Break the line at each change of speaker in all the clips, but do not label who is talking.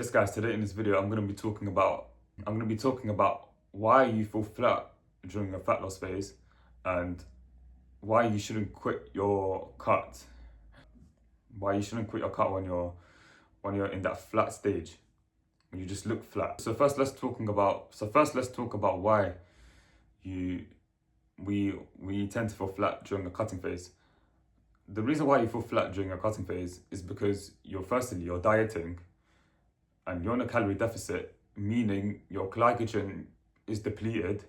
Yes guys, today in this video I'm going to be talking about why you feel flat during your fat loss phase and why you shouldn't quit your cut. Why you shouldn't quit your cut when you're in that flat stage, when you just look flat. So first let's talk about why we tend to feel flat during a cutting phase. The reason why you feel flat during a cutting phase is because you're dieting and you're on a calorie deficit, meaning your glycogen is depleted.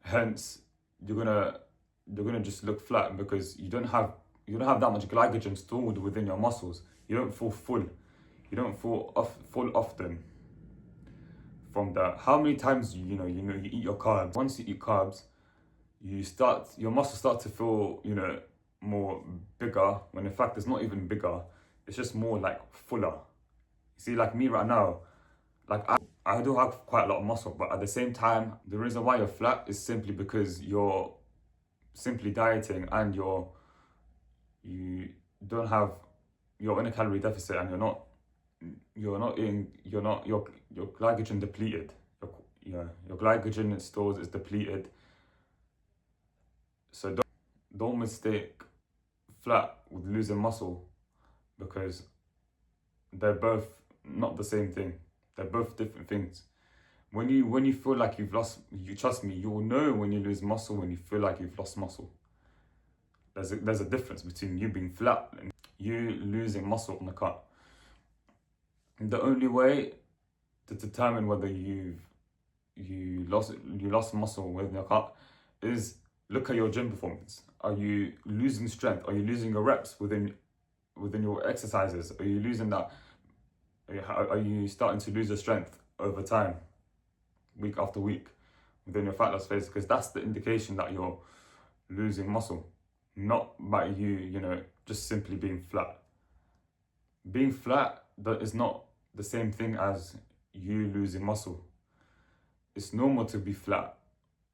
Hence, you're gonna just look flat because you don't have that much glycogen stored within your muscles. You don't feel full. You don't feel full often. From that, how many times you eat your carbs? Once you eat carbs, your muscles start to feel more bigger, when in fact it's not even bigger. It's just more like fuller. See, like me right now, like I do have quite a lot of muscle, but at the same time, the reason why you're flat is simply because you're simply dieting and you're in a calorie deficit and your glycogen depleted. Your glycogen stores is depleted. So don't mistake flat with losing muscle, because they're both not the same thing. They're both different things. When you feel like you've lost, trust me, you will know when you lose muscle, when you feel like you've lost muscle. There's a difference between you being flat and you losing muscle on the cut. And the only way to determine whether you lost muscle within your cut is look at your gym performance. Are you losing strength? Are you losing your reps within your exercises? Are you losing that? Are you starting to lose your strength over time, week after week, within your fat loss phase? Because that's the indication that you're losing muscle, not by you just simply being flat. Being flat, that is not the same thing as you losing muscle. It's normal to be flat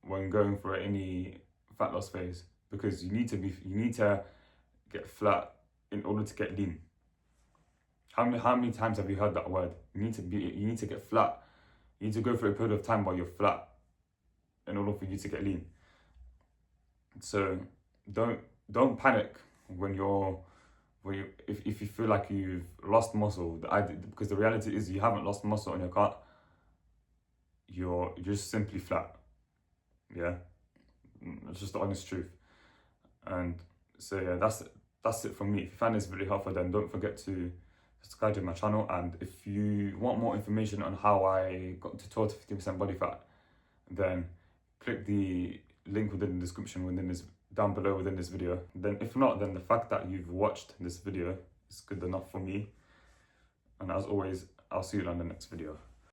when going for any fat loss phase, because you need to get flat in order to get lean. How many times have you heard that word? You need to get flat. You need to go through a period of time while you're flat in order for you to get lean. So don't panic if you feel like you've lost muscle. Because the reality is you haven't lost muscle on your cut. You're just simply flat. Yeah, it's just the honest truth. And so yeah, that's it from me. If you found this video helpful, then don't forget to subscribe to my channel. And if you want more information on how I got to 12 to 15% body fat, then click the link within the description down below within this video. Then if not, then the fact that you've watched this video is good enough for me. And as always, I'll see you on the next video.